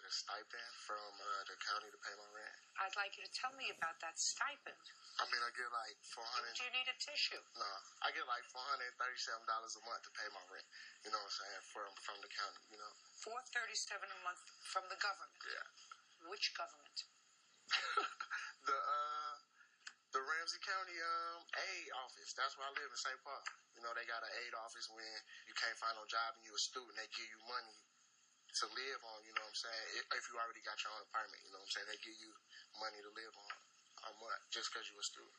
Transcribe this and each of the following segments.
get a stipend from the county to pay my rent. I'd like you to tell me about that stipend. I mean, I get like $400. Do you need a tissue? No, I get like $437 a month to pay my rent. You know what I'm saying? From the county. You know. $437 a month from the government. Yeah. Which government? The Ramsey County aid office. That's where I live in St. Paul. You know, they got an aid office when you can't find no job and you're a student. They give you money to live on, you know what I'm saying? If you already got your own apartment, you know what I'm saying? They give you money to live on a month just because you're a student.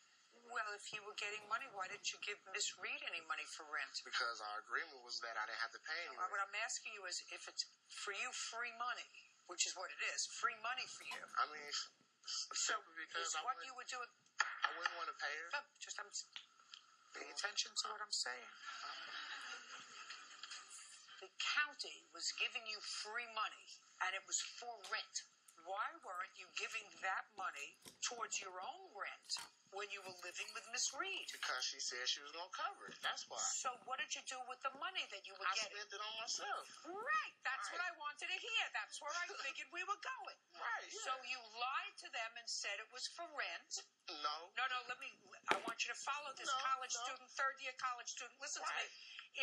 Well, if you were getting money, why didn't you give Miss Reed any money for rent? Because our agreement was that I didn't have to pay any rent. What I'm asking you is if it's for you free money, which is what it is, free money for you. I mean, so because what you would do. I wouldn't want to pay her. I'm pay attention to what I'm saying. The county was giving you free money, and it was for rent. Why weren't you giving that money towards your own rent when you were living with Miss Reed? Because she said she was going to cover it. That's why. So what did you do with the money that you were getting? I spent it on myself. Right. That's what I wanted to hear. That's where I figured we were going. Right. Yeah. So you lied to them and said it was for rent. No. No, I want you to follow this student, third-year college student. Listen to me.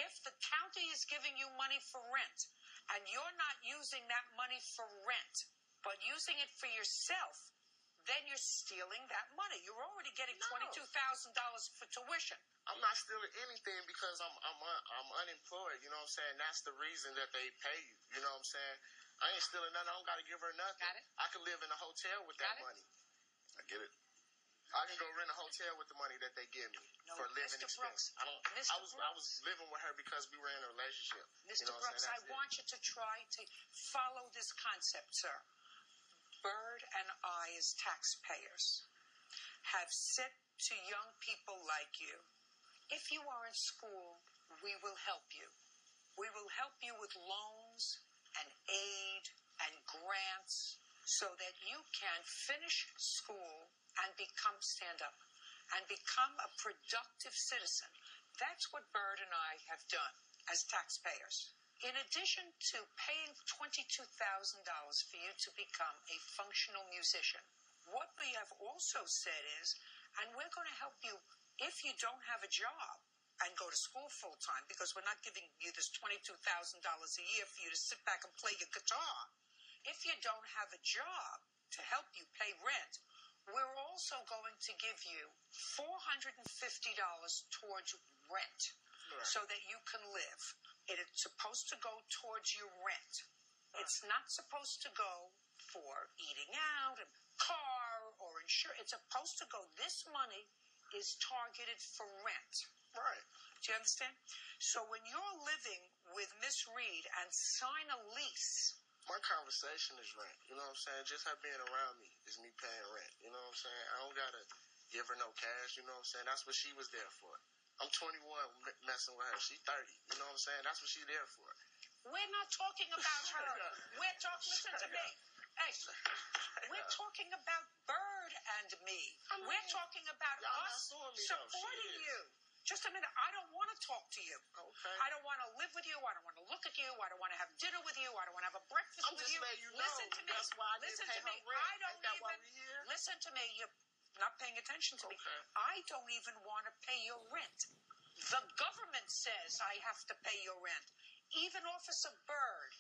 If the county is giving you money for rent and you're not using that money for rent, but using it for yourself, then you're stealing that money. You're already getting $22,000 for tuition. I'm not stealing anything because I'm unemployed. You know what I'm saying? That's the reason that they pay you. You know what I'm saying? I ain't stealing nothing. I don't got to give her nothing. Got it? I can live in a hotel with that money. I get it. I can go rent a hotel with the money that they give me for living expense. I was living with her because we were in a relationship. Mr. Brooks, I want you to try to follow this concept, sir. Bird and I, as taxpayers, have said to young people like you, if you are in school, we will help you. We will help you with loans and aid and grants so that you can finish school and stand up and become a productive citizen. That's what Bird and I have done as taxpayers. In addition to paying $22,000 for you to become a functional musician, what we have also said is, and we're going to help you if you don't have a job and go to school full time, because we're not giving you this $22,000 a year for you to sit back and play your guitar. If you don't have a job to help you pay rent, we're also going to give you $450 towards rent so that you can live. It is supposed to go towards your rent. It's not supposed to go for eating out, a car, or insurance. It's supposed to go, this money is targeted for rent. Right. Do you understand? So when you're living with Miss Reed and sign a lease, my conversation is rent. You know what I'm saying? Just her being around me is me paying rent. You know what I'm saying? I don't got to give her no cash. You know what I'm saying? That's what she was there for. I'm 21 messing with her. She's 30. You know what I'm saying? That's what she's there for. We're not talking about her. We're talking, listen to me. Hey, we're talking about Bird and me. We're talking about us supporting you. Just a minute. I don't want to talk to you. Okay. I don't want to live with you. I don't want to look at you. I don't want to have dinner with you. I don't want to have a breakfast with you. Listen to me. That's why I didn't pay her rent. I don't even. Listen to me. You're not paying attention to me. I don't even want to pay your rent. The government says I have to pay your rent. Even Officer Bird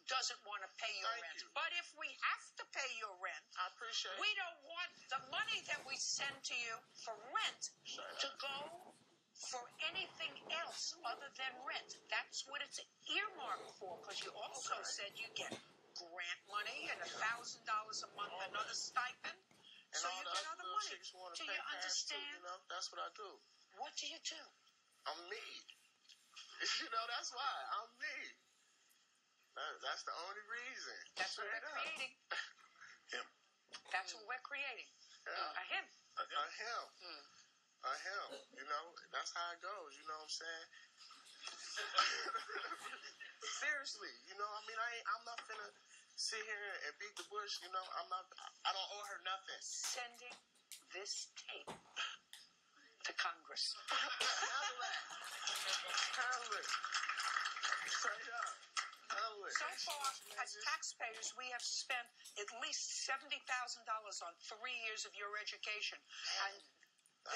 doesn't want to pay your rent. But if we have to pay your rent, I appreciate it. We don't want the money that we send to you for rent to go for anything else other than rent. That's what it's earmarked for, because you also said you get grant money and $1,000 a month, another stipend. And so all you the get other money. Do you understand? Too, you know? That's what I do. What do you do? I'm me. You know, that's why. I'm me. That's the only reason. That's what we're creating. Him. That's what we're creating. Yeah. A him. A him. A him. You know, that's how it goes. You know what I'm saying? Seriously. You know, I mean, I'm not finna sit here and beat the bush. You know, I don't owe her nothing. Sending this tape to Congress. Handle it. Straight up. Handle it. So far, as taxpayers, we have spent at least $70,000 on 3 years of your education. And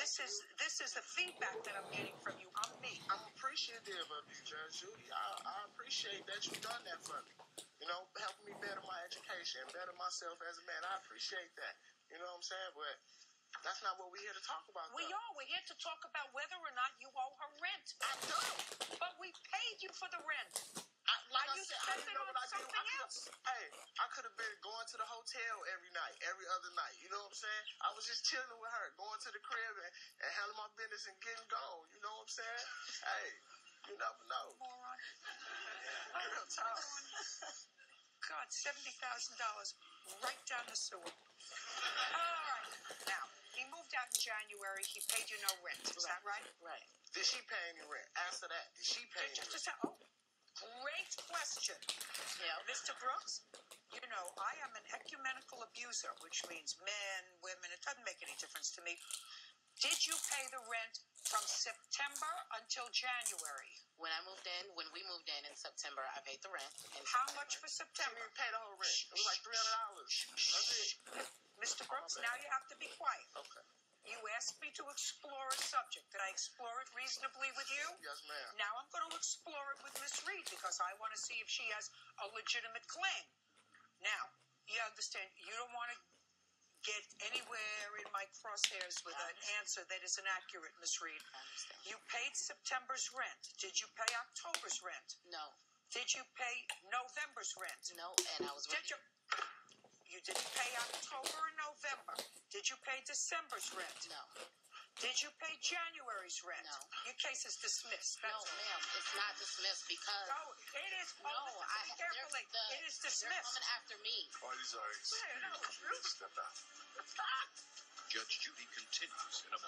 this is the feedback that I'm getting from you. I'm me. I'm appreciative of you, Judge Judy. I appreciate that you've done that for me. You know, helping me better my education, better myself as a man. I appreciate that. You know what I'm saying? But that's not what we're here to talk about. We're here to talk about whether or not you owe her rent. I don't. But we paid you for the rent. Like I said, I didn't know what I did. I could have been going to the hotel every night, every other night. You know what I'm saying? I was just chilling with her, going to the crib and handling my business and getting gone. You know what I'm saying? Hey, you never know. Moron. Real talk. God, $70,000 right down the sewer. All right. Now, he moved out in January. He paid you no rent. Is that right? Right. Did she pay any rent? Answer that. Did she pay any rent? Great question. Yeah, Mr. Brooks, you know, I am an ecumenical abuser, which means men, women, it doesn't make any difference to me. Did you pay the rent from September until January? When we moved in September, I paid the rent. How much for September? You paid the whole rent. It was like $300. That's it. Mr. Brooks, now you have to be quiet. Okay. You asked me to explore a subject. Did I explore it reasonably with you? Yes, ma'am. Now I'm going to explore it with Miss Reed because I want to see if she has a legitimate claim. Now, you understand, you don't want to get anywhere in my crosshairs with an answer that is inaccurate, Miss Reed. I understand. You paid September's rent. Did you pay October's rent? No. Did you pay November's rent? No, and I was ready. You didn't pay October and November. Did you pay December's rent? No. Did you pay January's rent? No. Your case is dismissed. No, ma'am, it's not dismissed because... No, it is. No, Carefully. It is dismissed. They're coming after me. Parties are No, step out. Judge Judy continues in a